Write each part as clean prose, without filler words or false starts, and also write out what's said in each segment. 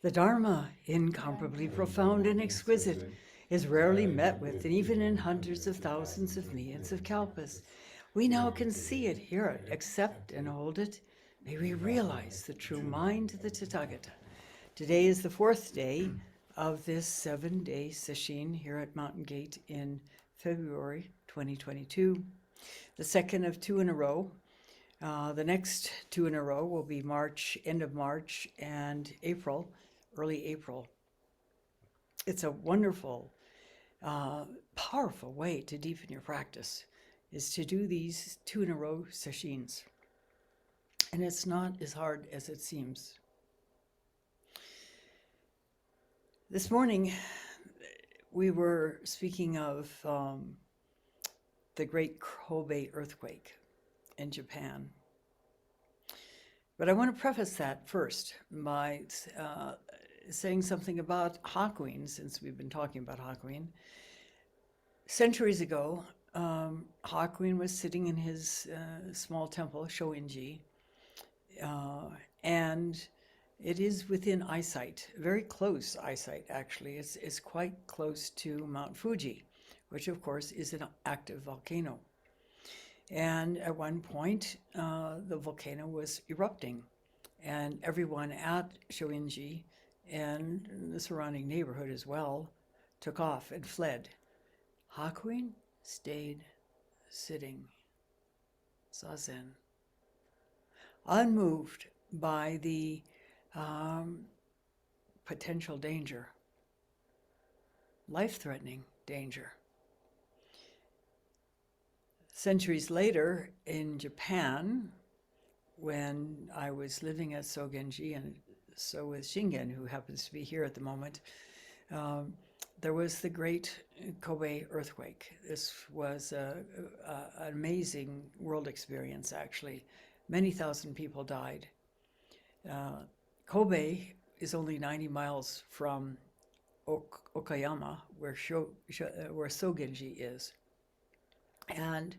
The Dharma, incomparably profound and exquisite, is rarely met with, and even in hundreds of thousands of millions of kalpas. We now can see it, hear it, accept and hold it. May we realize the true mind of the Tathagata. Today is the fourth day of this 7-day sesshin here at Mountain Gate in February 2022, the second of two in a row. The next two in a row will be March, end of March, and April, early April. It's a wonderful, powerful way to deepen your practice, is to do these two in a row sessions. And it's not as hard as it seems. This morning, we were speaking of the great Kobe earthquake in Japan. But I want to preface that first by saying something about Hakuin, since we've been talking about Hakuin. Centuries ago, Hakuin was sitting in his small temple, Shoinji, and it is within eyesight, very close eyesight actually. It's quite close to Mount Fuji, which of course is an active volcano. And at one point, the volcano was erupting, and everyone at Shoinji and the surrounding neighborhood as well took off and fled. Hakuin stayed sitting, zazen, unmoved by the potential danger, life-threatening danger. Centuries later, in Japan, when I was living at Sogenji, and so was Shingen, who happens to be here at the moment, there was the great Kobe earthquake. This was an amazing world experience, actually. Many thousand people died. Kobe is only 90 miles from Okayama, where Sogenji is. And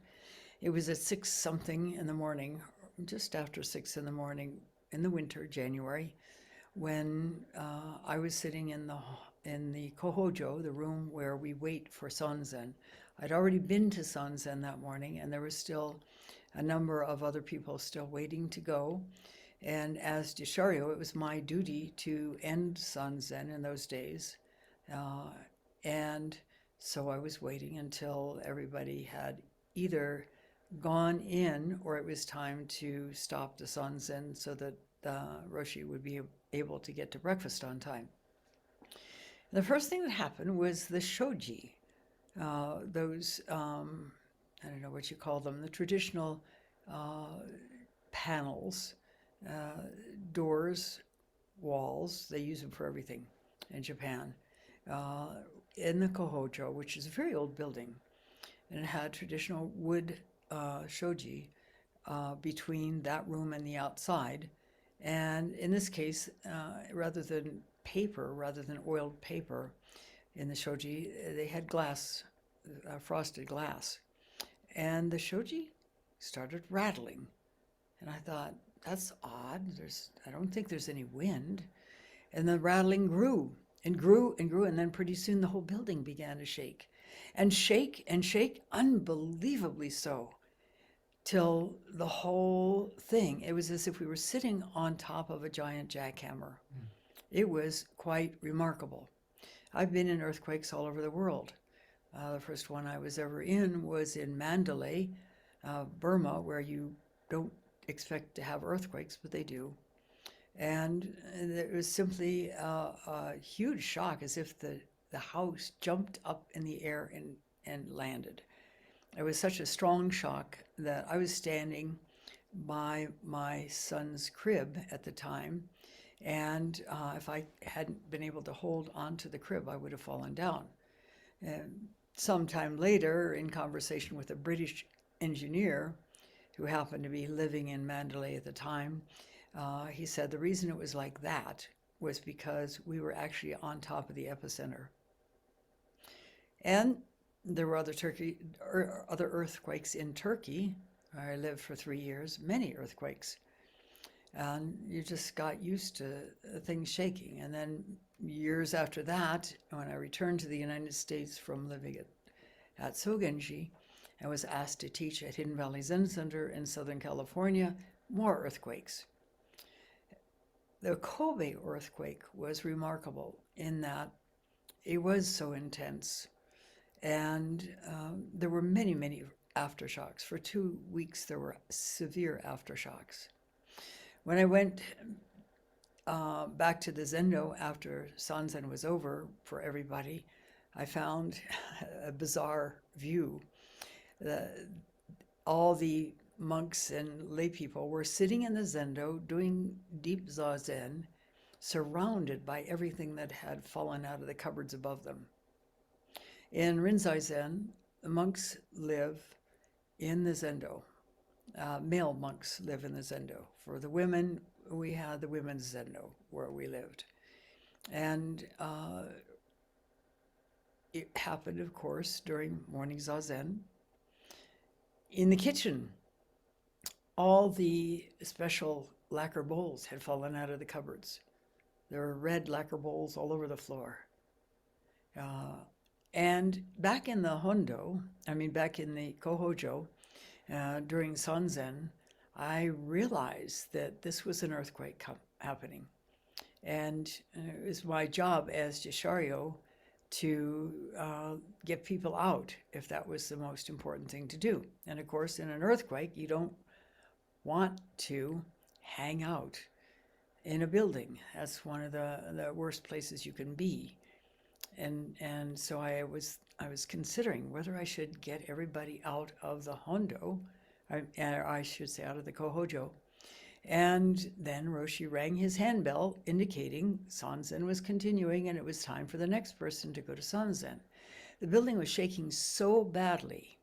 it was at 6-something in the morning, just after 6 in the morning, in the winter, January, when I was sitting in the kohojo, the room where we wait for Sanzen. I'd already been to Sanzen that morning, and there was still a number of other people still waiting to go. And as Jishario, it was my duty to end Sanzen in those days. And so I was waiting until everybody had either gone in or it was time to stop the Sanzen so that Roshi would be able to get to breakfast on time. The first thing that happened was the shoji, those, I don't know what you call them, the traditional panels, doors, walls, they use them for everything in Japan, in the kohojo, which is a very old building, and it had traditional wood shoji between that room and the outside. And in this case, rather than oiled paper in the shoji, they had glass, frosted glass. And the shoji started rattling. And I thought, that's odd. I don't think there's any wind. And the rattling grew and grew and grew, and then pretty soon the whole building began to shake. And shake and shake, unbelievably so, till the whole thing, it was as if we were sitting on top of a giant jackhammer. It was quite remarkable. I've been in earthquakes all over the world. The first one I was ever in was in Mandalay, Burma, where you don't expect to have earthquakes, but they do. And it was simply a huge shock, as if the house jumped up in the air and landed. It was such a strong shock that I was standing by my son's crib at the time, and if I hadn't been able to hold onto the crib, I would have fallen down. And sometime later, in conversation with a British engineer who happened to be living in Mandalay at the time, he said the reason it was like that was because we were actually on top of the epicenter. And there were other earthquakes in Turkey. I lived for 3 years, many earthquakes. And you just got used to things shaking. And then years after that, when I returned to the United States from living at Sogenji, I was asked to teach at Hidden Valley Zen Center in Southern California, more earthquakes. The Kobe earthquake was remarkable in that it was so intense. And there were many, many aftershocks. For 2 weeks, there were severe aftershocks. When I went back to the Zendo after Sanzen was over for everybody, I found a bizarre view. All the monks and lay people were sitting in the Zendo doing deep zazen, surrounded by everything that had fallen out of the cupboards above them. In Rinzai Zen, the monks live in the Zendo. Male monks live in the Zendo. For the women, we had the women's Zendo where we lived. And it happened, of course, during morning zazen. In the kitchen, all the special lacquer bowls had fallen out of the cupboards. There were red lacquer bowls all over the floor. And back in the back in the Kohojo, during Sanzen, I realized that this was an earthquake happening. And it was my job as Jishario to get people out if that was the most important thing to do. And of course, in an earthquake, you don't want to hang out in a building. That's one of the worst places you can be. And so I was considering whether I should get everybody out of the Hondo, I should say out of the Kohojo. And then Roshi rang his handbell indicating Sanzen was continuing and it was time for the next person to go to Sanzen. The building was shaking so badly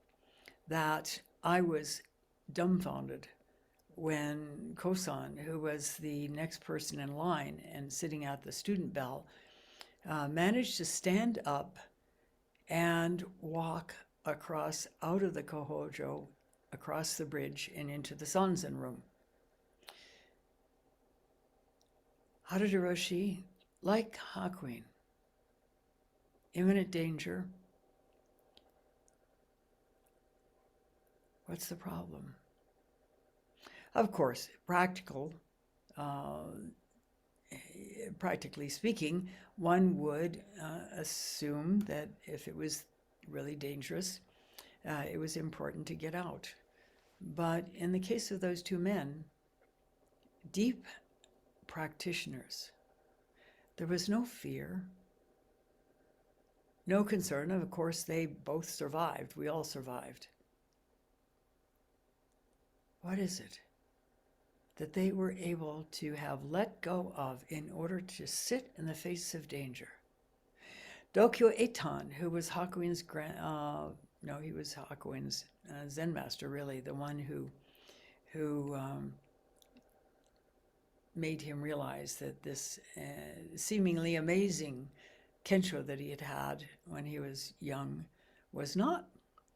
that I was dumbfounded when Kosan, who was the next person in line and sitting at the student bell, managed to stand up and walk across out of the Kohojo, across the bridge and into the Sanzen room. Mitra-roshi, like Hakuin, imminent danger. What's the problem? Of course, practically speaking, one would assume that if it was really dangerous, it was important to get out. But in the case of those two men, deep practitioners, there was no fear, no concern. Of course, they both survived. We all survived. What is it that they were able to have let go of in order to sit in the face of danger? Dokyo Eitan, who was Hakuin's he was Hakuin's Zen master, really, the one who made him realize that this seemingly amazing kensho that he had had when he was young was not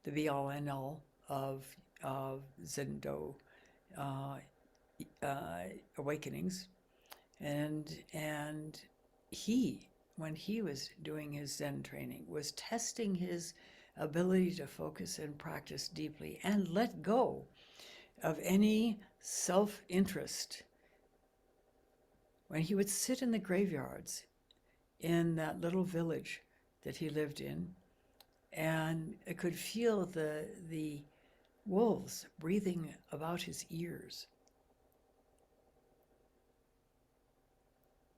the be-all end-all of Zendo awakenings. And he, when he was doing his Zen training, was testing his ability to focus and practice deeply and let go of any self-interest. When he would sit in the graveyards in that little village that he lived in, and I could feel the wolves breathing about his ears,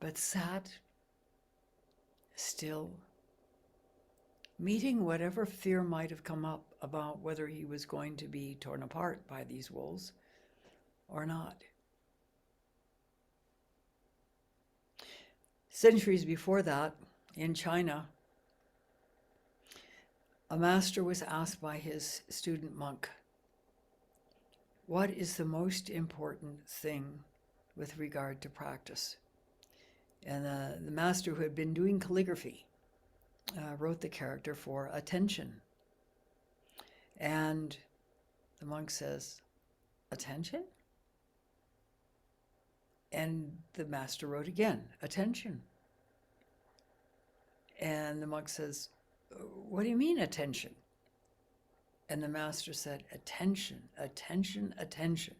but sat still, meeting whatever fear might have come up about whether he was going to be torn apart by these wolves or not. Centuries before that, in China, a master was asked by his student monk, what is the most important thing with regard to practice? And the master, who had been doing calligraphy, wrote the character for attention. And the monk says, attention? And the master wrote again, attention. And the monk says, what do you mean attention? And the master said, attention, attention, attention.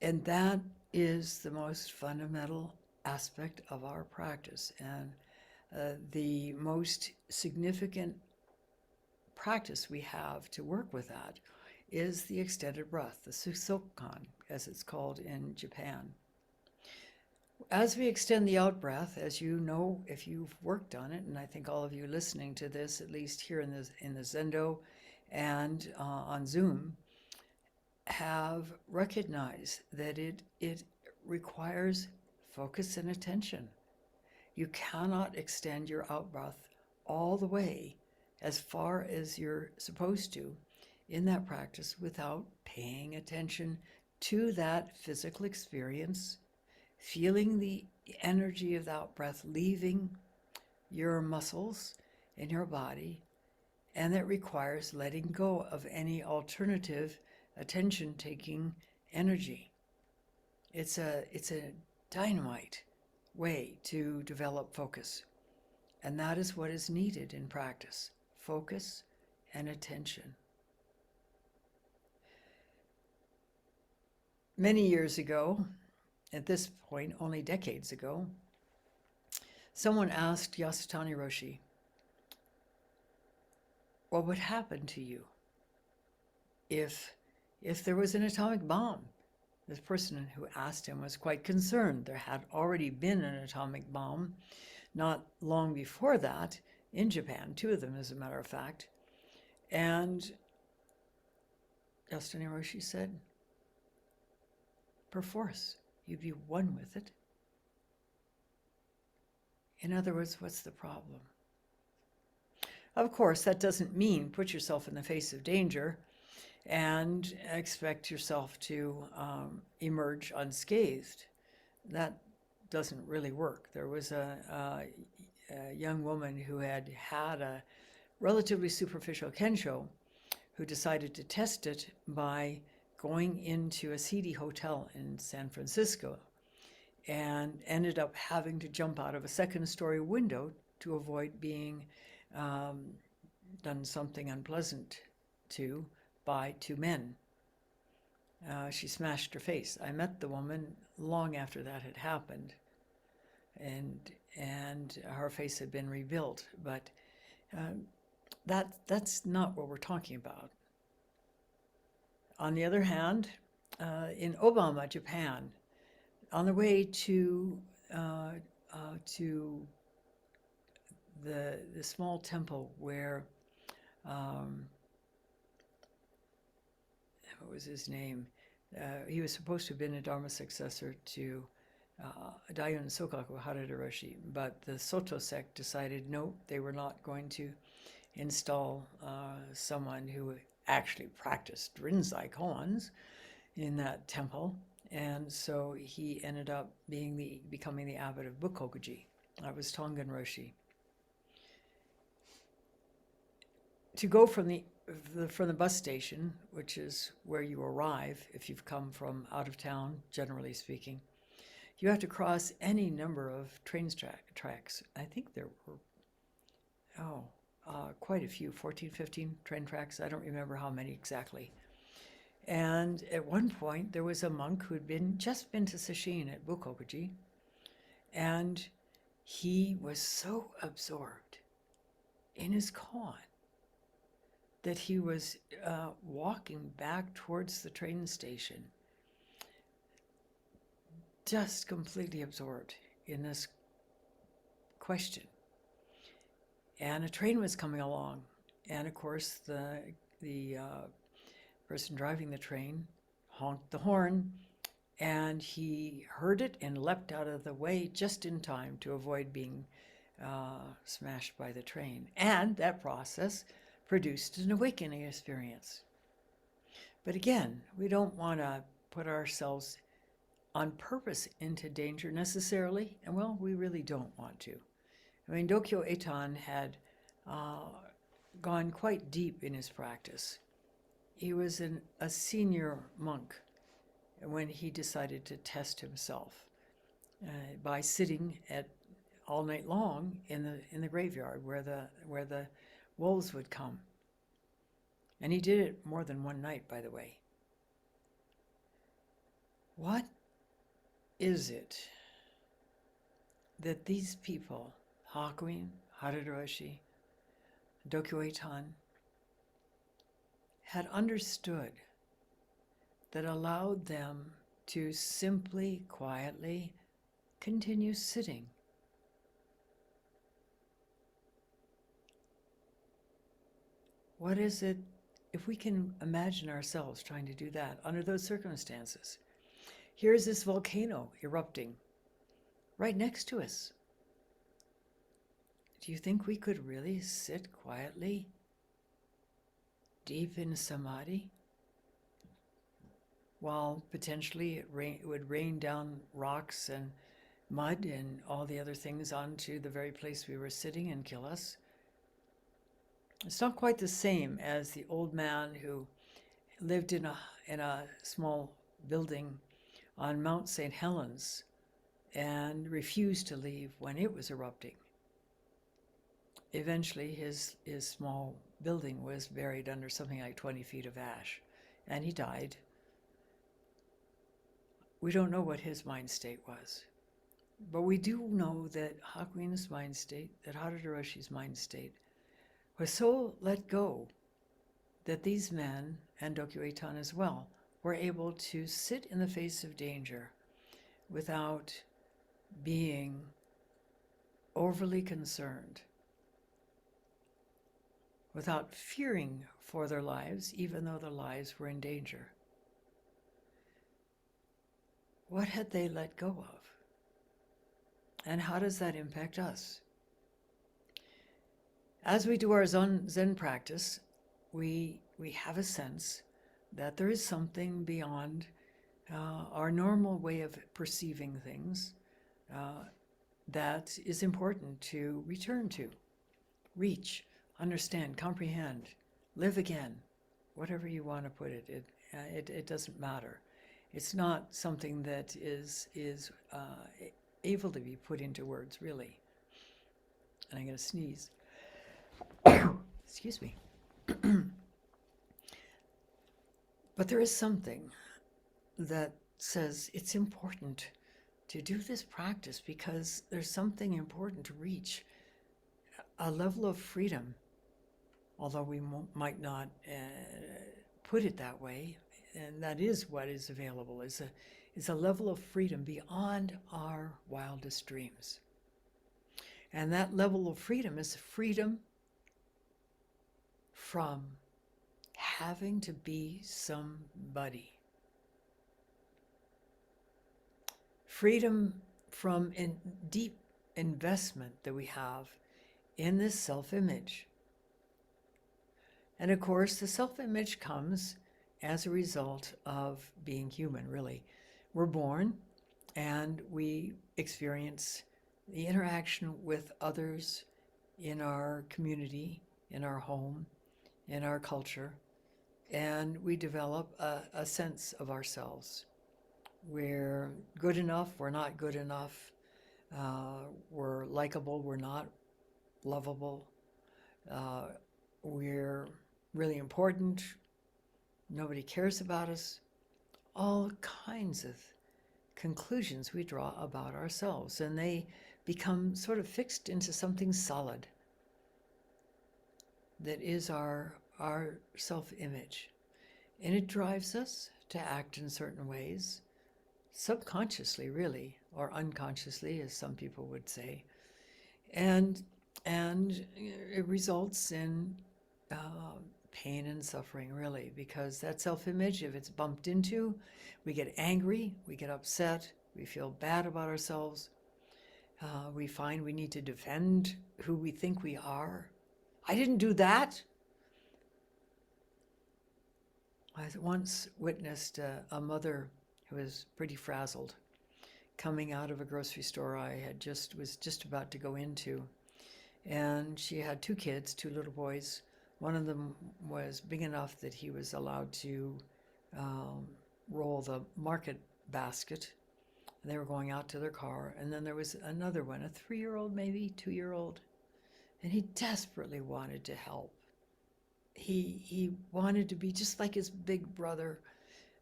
And that is the most fundamental aspect of our practice. And the most significant practice we have to work with that is the extended breath, the Susokan, as it's called in Japan. As we extend the out breath, as you know, if you've worked on it, and I think all of you listening to this, at least here in the Zendo and on Zoom, have recognized that it requires focus and attention. You cannot extend your out breath all the way as far as you're supposed to in that practice without paying attention to that physical experience, feeling the energy of the out breath leaving your muscles in your body, and that requires letting go of any alternative attention-taking energy. It's a dynamite way to develop focus, and that is what is needed in practice: focus and attention. Many years ago, at this point, only decades ago, someone asked Yasutani Roshi, what would happen to you if there was an atomic bomb? This person who asked him was quite concerned. There had already been an atomic bomb not long before that in Japan, 2 of them as a matter of fact. And Yasutani Roshi said, perforce, you'd be one with it. In other words, what's the problem? Of course, that doesn't mean put yourself in the face of danger and expect yourself to emerge unscathed. That doesn't really work. There was a young woman who had a relatively superficial kensho who decided to test it by going into a seedy hotel in San Francisco and ended up having to jump out of a second-story window to avoid being done something unpleasant to by 2 men. She smashed her face. I met the woman long after that had happened, and her face had been rebuilt. But that's not what we're talking about. On the other hand, in Obama, Japan, on the way to the small temple where what was his name? He was supposed to have been a Dharma successor to Daiyun Sokaku Harada-roshi, but the Soto sect decided no, they were not going to install someone who actually practiced Rinzai koans in that temple, and so he ended up becoming the abbot of Bukokuji. That was Tongan Roshi. To go from the bus station, which is where you arrive if you've come from out of town, generally speaking, you have to cross any number of train tracks. I think there were, quite a few, 14, 15 train tracks. I don't remember how many exactly. And at one point, there was a monk who had just been to Sesshin at Bukokuji, and he was so absorbed in his koan that he was walking back towards the train station, just completely absorbed in this question. And a train was coming along, and of course the person driving the train honked the horn, and he heard it and leapt out of the way just in time to avoid being smashed by the train. And that process produced an awakening experience. But again, we don't want to put ourselves on purpose into danger necessarily, and well, we really don't want to. I mean, Dokyo Eitan had gone quite deep in his practice. He was a senior monk, when he decided to test himself by sitting all night long in the graveyard where the wolves would come. And he did it more than one night, by the way. What is it that these people, Hakuin, Mitra-roshi, Dokueitan, had understood that allowed them to simply, quietly continue sitting? What is it, if we can imagine ourselves trying to do that under those circumstances? Here's this volcano erupting right next to us. Do you think we could really sit quietly, deep in samadhi, while potentially it would rain down rocks and mud and all the other things onto the very place we were sitting and kill us? It's not quite the same as the old man who lived in a small building on Mount St. Helens and refused to leave when it was erupting. Eventually, his small building was buried under something like 20 feet of ash, and he died. We don't know what his mind state was, but we do know that Hakuin's mind state, that Mitra-roshi's mind state, was so let go that these men, and Dokueitan as well, were able to sit in the face of danger without being overly concerned, without fearing for their lives, even though their lives were in danger. What had they let go of? And how does that impact us? As we do our Zen practice, we have a sense that there is something beyond our normal way of perceiving things that is important to return to, reach, understand, comprehend, live again, whatever you want to put it. It doesn't matter. It's not something that is able to be put into words, really. And I'm going to sneeze. Excuse me. But there is something that says it's important to do this practice because there's something important to reach, a level of freedom, although we might not put it that way, and that is what is available, is a level of freedom beyond our wildest dreams. And that level of freedom is freedom from having to be somebody. Freedom from deep investment that we have in this self-image. And of course, the self-image comes as a result of being human, really. We're born and we experience the interaction with others in our community, in our home, in our culture, and we develop a sense of ourselves. We're good enough, we're not good enough, we're likable, we're not lovable, we're really important, nobody cares about us. All kinds of conclusions we draw about ourselves, and they become sort of fixed into something solid that is our self-image. And it drives us to act in certain ways, subconsciously really, or unconsciously, as some people would say. And it results in pain and suffering, really, because that self-image, if it's bumped into, we get angry, we get upset, we feel bad about ourselves. We find we need to defend who we think we are. I didn't do that. I once witnessed a mother who was pretty frazzled coming out of a grocery store I was just about to go into. And she had two kids, two little boys. One of them was big enough that he was allowed to roll the market basket. They were going out to their car, and then there was another one, a 3-year-old, maybe 2-year-old, and he desperately wanted to help. He wanted to be just like his big brother,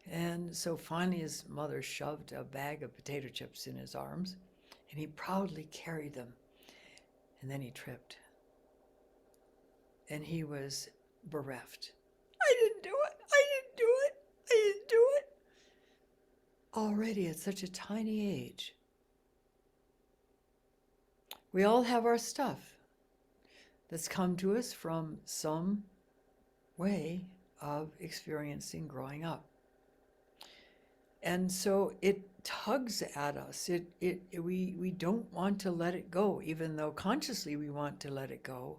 and so finally his mother shoved a bag of potato chips in his arms, and he proudly carried them, and then he tripped, and he was bereft. I didn't do it. I didn't do it. I didn't do it. Already at such a tiny age. We all have our stuff that's come to us from some way of experiencing growing up. And so it tugs at us. We don't want to let it go, even though consciously we want to let it go.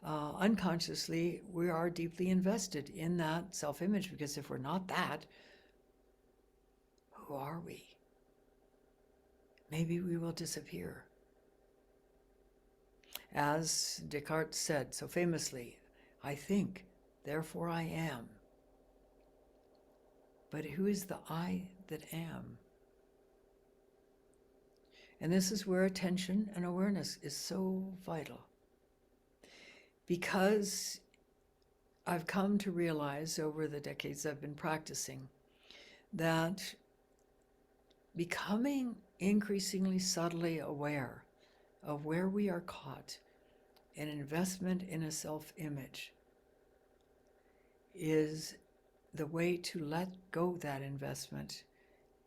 Unconsciously, we are deeply invested in that self-image, because if we're not that, who are we? Maybe we will disappear. As Descartes said so famously, I think, therefore I am. But who is the I that am? And this is where attention and awareness is so vital. Because I've come to realize over the decades I've been practicing that becoming increasingly subtly aware of where we are caught in investment in a self-image is the way to let go that investment,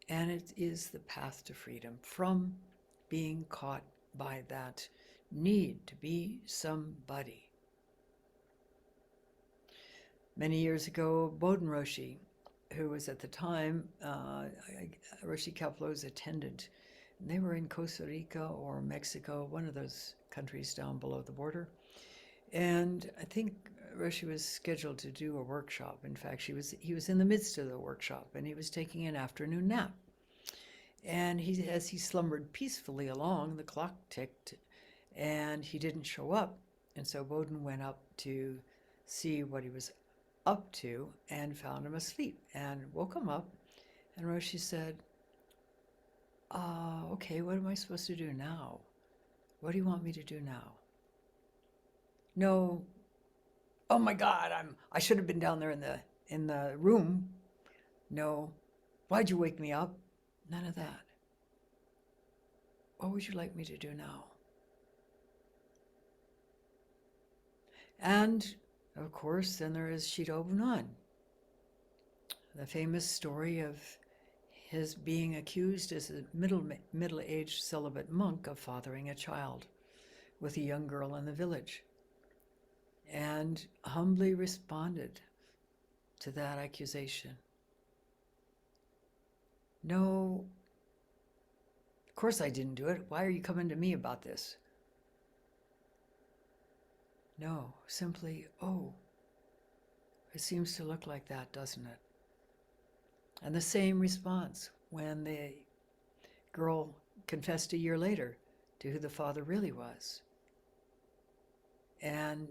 and it is the path to freedom from being caught by that need to be somebody. Many years ago, Mitra-roshi, who was at the time Roshi Kapleau's attendant, and they were in Costa Rica or Mexico, one of those countries down below the border. And I think Roshi was scheduled to do a workshop. In fact, he was in the midst of the workshop, and he was taking an afternoon nap. And as he slumbered peacefully along, the clock ticked, and he didn't show up. And so Bodhin went up to see what he was up to and found him asleep and woke him up. And Roshi said, okay, what am I supposed to do now? What do you want me to do now? No, oh my God, I should have been down there in the room. No, why'd you wake me up? None of that. What would you like me to do now? And of course, then there is Shido Bunan, the famous story of his being accused as a middle-aged celibate monk of fathering a child with a young girl in the village, and humbly responded to that accusation. No, of course I didn't do it. Why are you coming to me about this? No, simply, oh, it seems to look like that, doesn't it? And the same response when the girl confessed a year later to who the father really was. And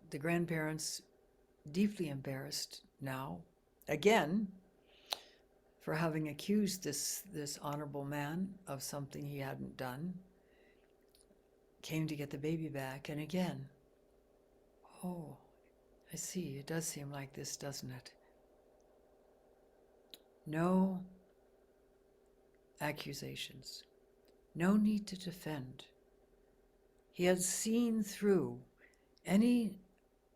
the grandparents, deeply embarrassed now, again, for having accused this honorable man of something he hadn't done, came to get the baby back, and again, oh, I see, it does seem like this, doesn't it? No accusations, no need to defend. He had seen through any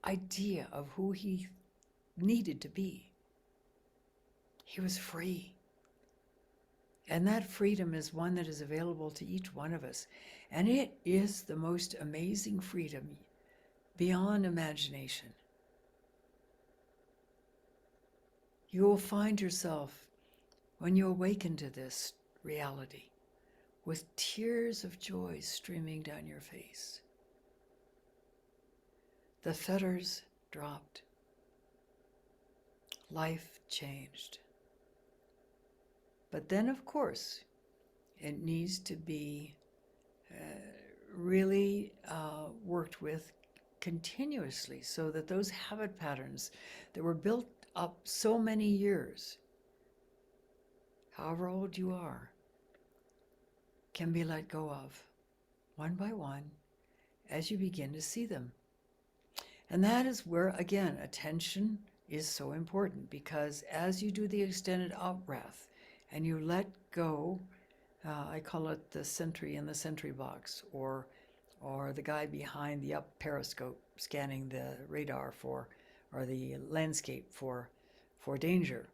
idea of who he needed to be. He was free. And that freedom is one that is available to each one of us. And it is the most amazing freedom beyond imagination. You will find yourself, when you awaken to this reality, with tears of joy streaming down your face. The fetters dropped. Life changed. But then, of course, it needs to be really worked with continuously, so that those habit patterns that were built up so many years however old you are, can be let go of, one by one, as you begin to see them. And that is where, again, attention is so important, because as you do the extended out breath and you let go, I call it the sentry in the sentry box, or the guy behind the up periscope scanning the radar for, or the landscape for danger,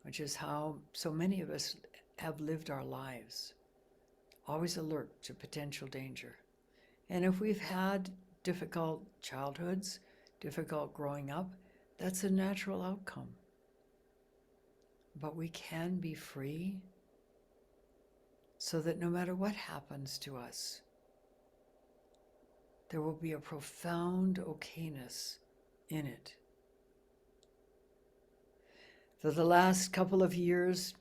which is how so many of us have lived our lives, always alert to potential danger. And if we've had difficult childhoods, difficult growing up, that's a natural outcome. But we can be free so that no matter what happens to us, there will be a profound okayness in it. For the last couple of years,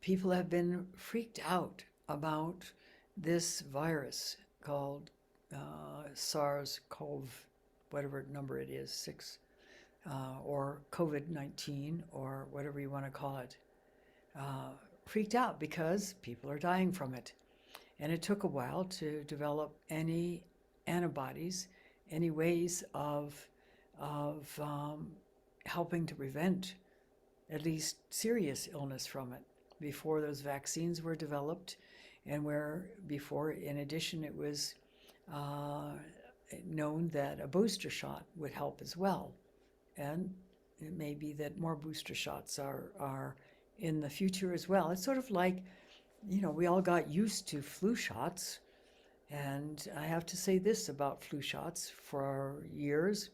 people have been freaked out about this virus called SARS-CoV, whatever number it is, 6, or COVID-19, or whatever you want to call it. Freaked out because people are dying from it. And it took a while to develop any antibodies, any ways of helping to prevent at least serious illness from it before those vaccines were developed, and where before, in addition, it was known that a booster shot would help as well. And it may be that more booster shots are in the future as well. It's sort of like, we all got used to flu shots. And I have to say this about flu shots. For years,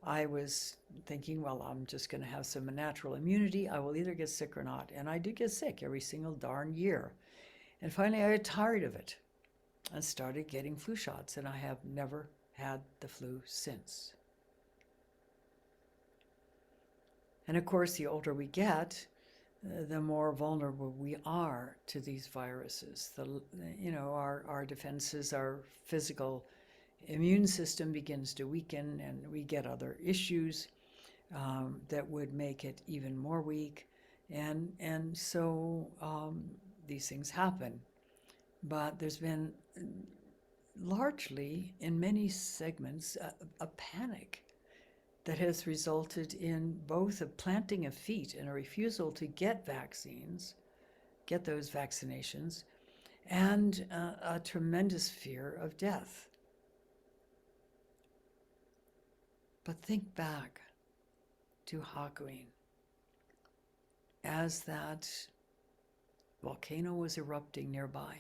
I was thinking, well, I'm just going to have some natural immunity. I will either get sick or not. And I did get sick every single darn year. And finally, I got tired of it and started getting flu shots. And I have never had the flu since. And of course, the older we get, the more vulnerable we are to these viruses. Our defenses, our physical immune system begins to weaken, and we get other issues that would make it even more weak. And so these things happen. But there's been largely, in many segments, a panic that has resulted in both a planting of feet and a refusal to get vaccines, get those vaccinations, and a tremendous fear of death. But think back to Hakuin as that volcano was erupting nearby.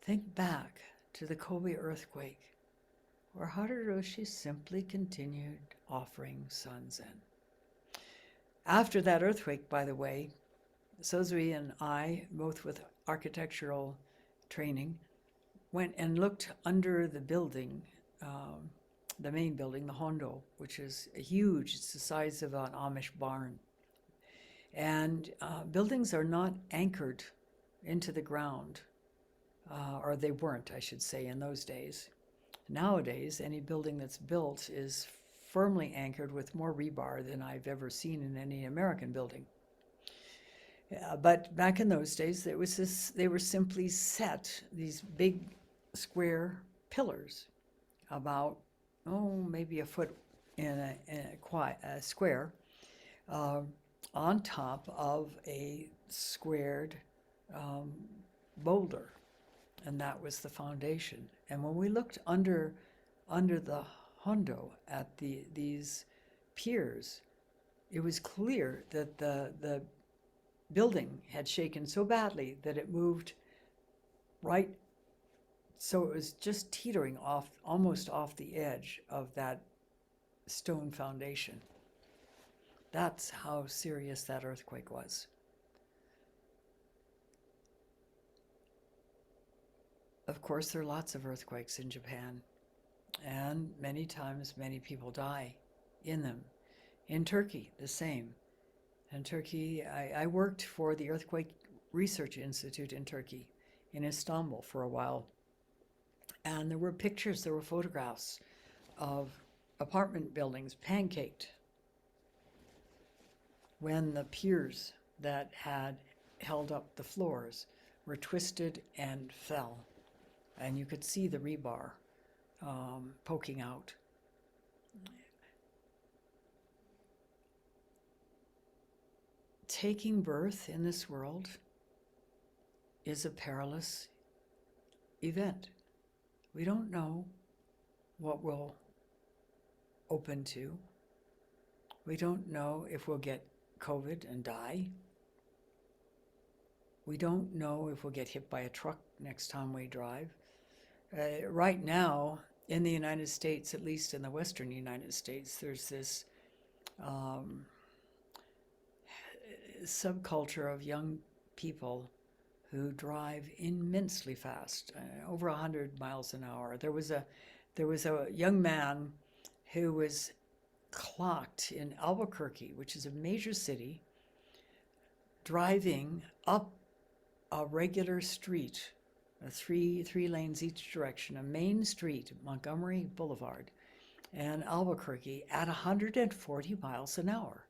Think back to the Kobe earthquake, where Mitra-roshi simply continued offering Sanzen. After that earthquake, by the way, Sozui and I, both with architectural training, went and looked under the building, the main building, the Hondo, which is huge. It's the size of an Amish barn. And buildings are not anchored into the ground, or they weren't, I should say, in those days. Nowadays, any building that's built is firmly anchored with more rebar than I've ever seen in any American building. But back in those days, they were simply set, these big square pillars, about, maybe a foot in a square, on top of a squared boulder. And that was the foundation. And when we looked under the Hondo at these piers, it was clear that the building had shaken so badly that it moved right, so it was just teetering off, almost off the edge of that stone foundation. That's how serious that earthquake was. Of course, there are lots of earthquakes in Japan, and many times many people die in them. In Turkey, the same. In Turkey, I worked for the Earthquake Research Institute in Turkey, in Istanbul for a while. And there were pictures, there were photographs of apartment buildings pancaked when the piers that had held up the floors were twisted and fell, and you could see the rebar poking out. Taking birth in this world is a perilous event. We don't know what we'll open to. We don't know if we'll get COVID and die. We don't know if we'll get hit by a truck next time we drive. Right now, in the United States, at least in the Western United States, there's this subculture of young people who drive immensely fast, over 100 miles an hour. There was a young man who was clocked in Albuquerque, which is a major city, driving up a regular street, three lanes each direction, a main street, Montgomery Boulevard, and Albuquerque, at 140 miles an hour.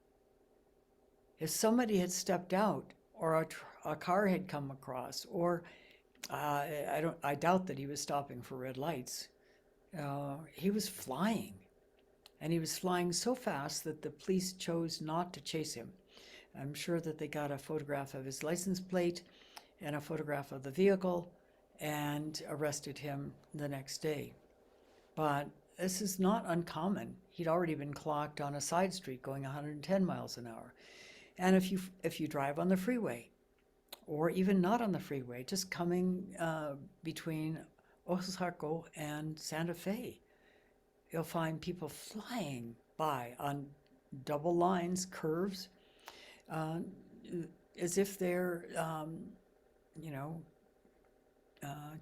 If somebody had stepped out, or a car had come across, or I doubt that he was stopping for red lights. He was flying, and he was flying so fast that the police chose not to chase him. I'm sure that they got a photograph of his license plate and a photograph of the vehicle and arrested him the next day. But this is not uncommon. He'd already been clocked on a side street going 110 miles an hour. And if you drive on the freeway, or even not on the freeway, just coming between Osako and Santa Fe, you'll find people flying by on double lines, curves, as if they're,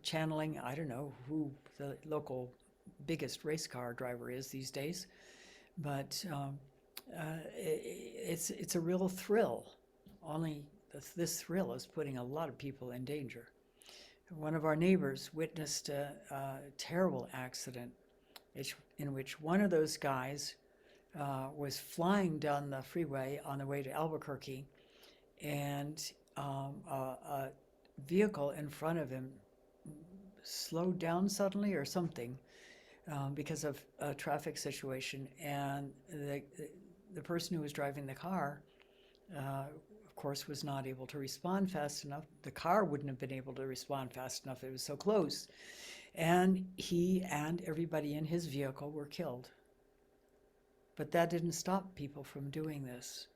channeling, I don't know who the local biggest race car driver is these days, but it's a real thrill. Only this thrill is putting a lot of people in danger. One of our neighbors witnessed a terrible accident in which one of those guys was flying down the freeway on the way to Albuquerque, and a vehicle in front of him slowed down suddenly or something because of a traffic situation, and the person who was driving the car of course was not able to respond fast enough. The car wouldn't have been able to respond fast enough. It was so close, and he and everybody in his vehicle were killed. But that didn't stop people from doing this.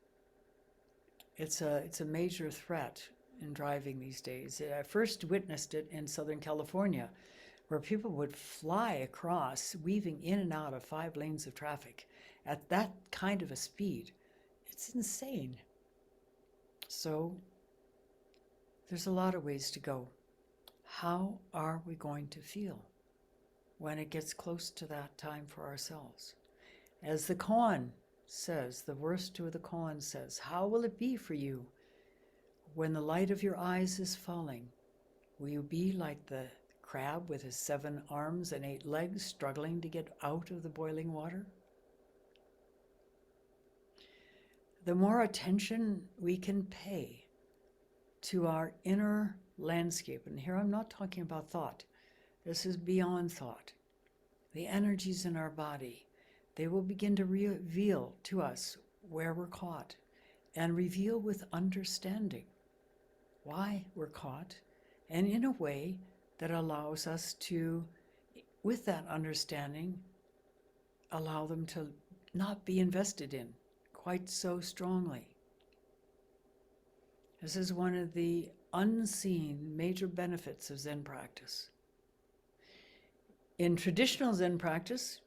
It's a major threat in driving these days. I first witnessed it in Southern California, where people would fly across, weaving in and out of 5 lanes of traffic at that kind of a speed. It's insane. So there's a lot of ways to go. How are we going to feel when it gets close to that time for ourselves? As the koan says, the verse 2 of the koan says, how will it be for you when the light of your eyes is falling? Will you be like the crab with his 7 arms and 8 legs struggling to get out of the boiling water? The more attention we can pay to our inner landscape, and here I'm not talking about thought, this is beyond thought, the energies in our body, they will begin to reveal to us where we're caught, and reveal with understanding why we're caught, and in a way that allows us to, with that understanding, allow them to not be invested in quite so strongly. This is one of the unseen major benefits of Zen practice. In traditional Zen practice,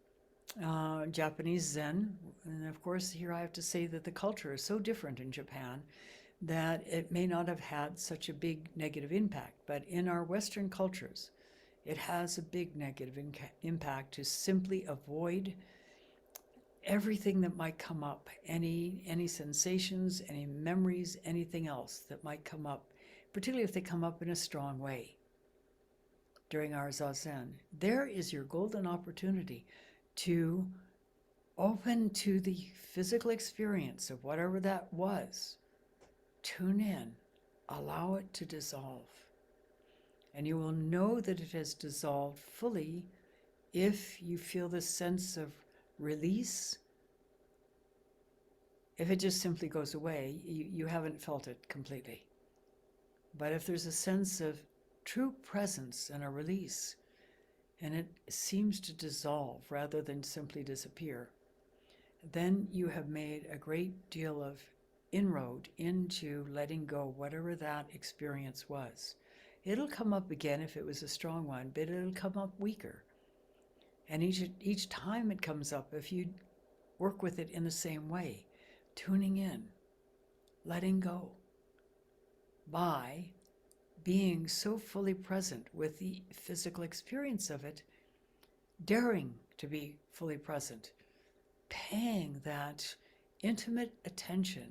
Japanese Zen, and of course here I have to say that the culture is so different in Japan that it may not have had such a big negative impact, but in our Western cultures, it has a big negative impact to simply avoid everything that might come up, any sensations, any memories, anything else that might come up, particularly if they come up in a strong way during our zazen. There is your golden opportunity to open to the physical experience of whatever that was. Tune in allow it to dissolve. And you will know that it has dissolved fully if you feel this sense of release. If it just simply goes away, you haven't felt it completely. But if there's a sense of true presence and a release, and it seems to dissolve rather than simply disappear, then you have made a great deal of inroad into letting go whatever that experience was. It'll come up again if it was a strong one, but it'll come up weaker. And each time it comes up, if you work with it in the same way, tuning in, letting go, by being so fully present with the physical experience of it, daring to be fully present, paying that intimate attention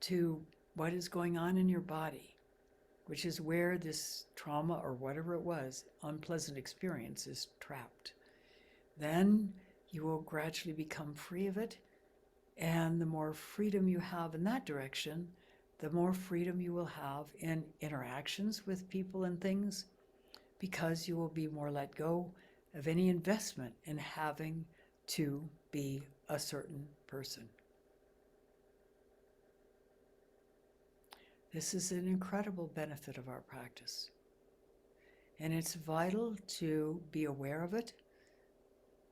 to what is going on in your body, which is where this trauma or whatever it was, unpleasant experience, is trapped. Then you will gradually become free of it, and the more freedom you have in that direction, the more freedom you will have in interactions with people and things, because you will be more let go of any investment in having to be a certain person. This is an incredible benefit of our practice. And it's vital to be aware of it,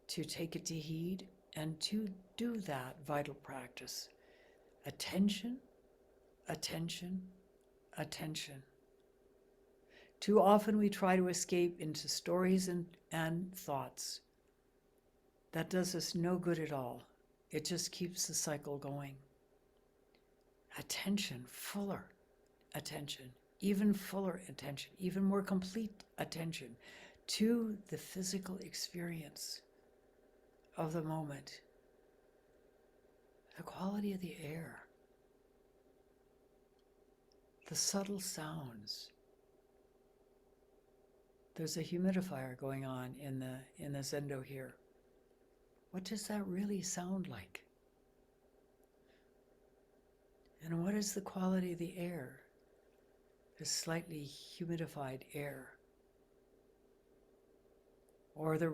to take it to heed, and to do that vital practice. Attention, attention, attention. Too often we try to escape into stories and thoughts. That does us no good at all. It just keeps the cycle going. Attention, fuller attention, even fuller attention, even more complete attention to the physical experience of the moment. The quality of the air, the subtle sounds. There's a humidifier going on in the Zendo here. What does that really sound like? And what is the quality of the air? The slightly humidified air. Or the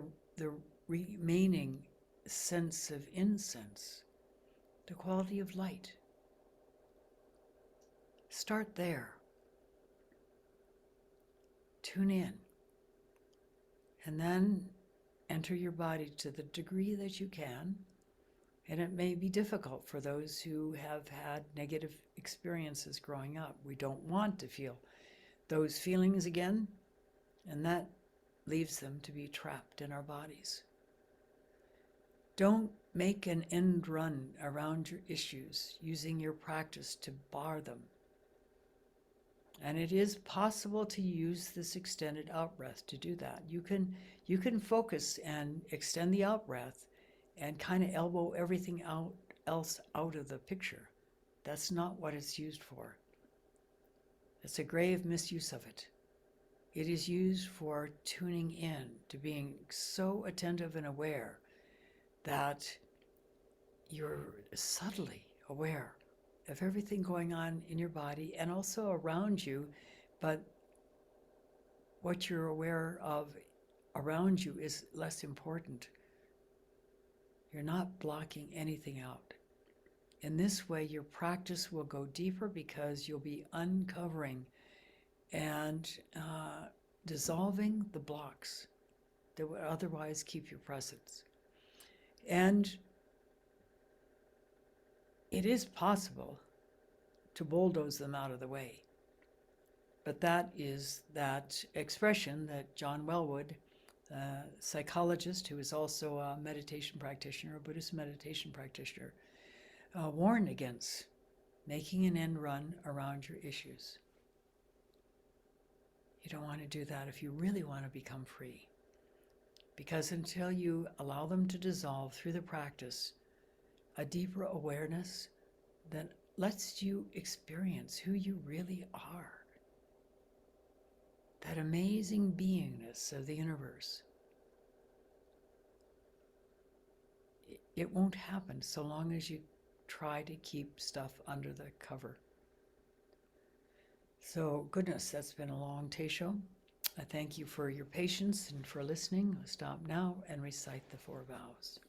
remaining sense of incense. The quality of light. Start there. Tune in. And then enter your body to the degree that you can. And it may be difficult for those who have had negative experiences growing up. We don't want to feel those feelings again, and that leaves them to be trapped in our bodies. Don't make an end run around your issues using your practice to bar them. And it is possible to use this extended out-breath to do that. You can focus and extend the out-breath and kind of elbow everything else out of the picture. That's not what it's used for. It's a grave misuse of it. It is used for tuning in, to being so attentive and aware that you're subtly aware of everything going on in your body and also around you, but what you're aware of around you is less important. You're not blocking anything out. In this way, your practice will go deeper because you'll be uncovering and dissolving the blocks that would otherwise keep your presence. And it is possible to bulldoze them out of the way. But that is that expression that John Wellwood, a psychologist who is also a meditation practitioner, a Buddhist meditation practitioner, warned against making an end run around your issues. You don't want to do that if you really want to become free. Because until you allow them to dissolve through the practice, a deeper awareness that lets you experience who you really are. That amazing beingness of the universe. It won't happen so long as you try to keep stuff under the cover. So, goodness, that's been a long teisho. I thank you for your patience and for listening. I'll stop now and recite the 4 vows.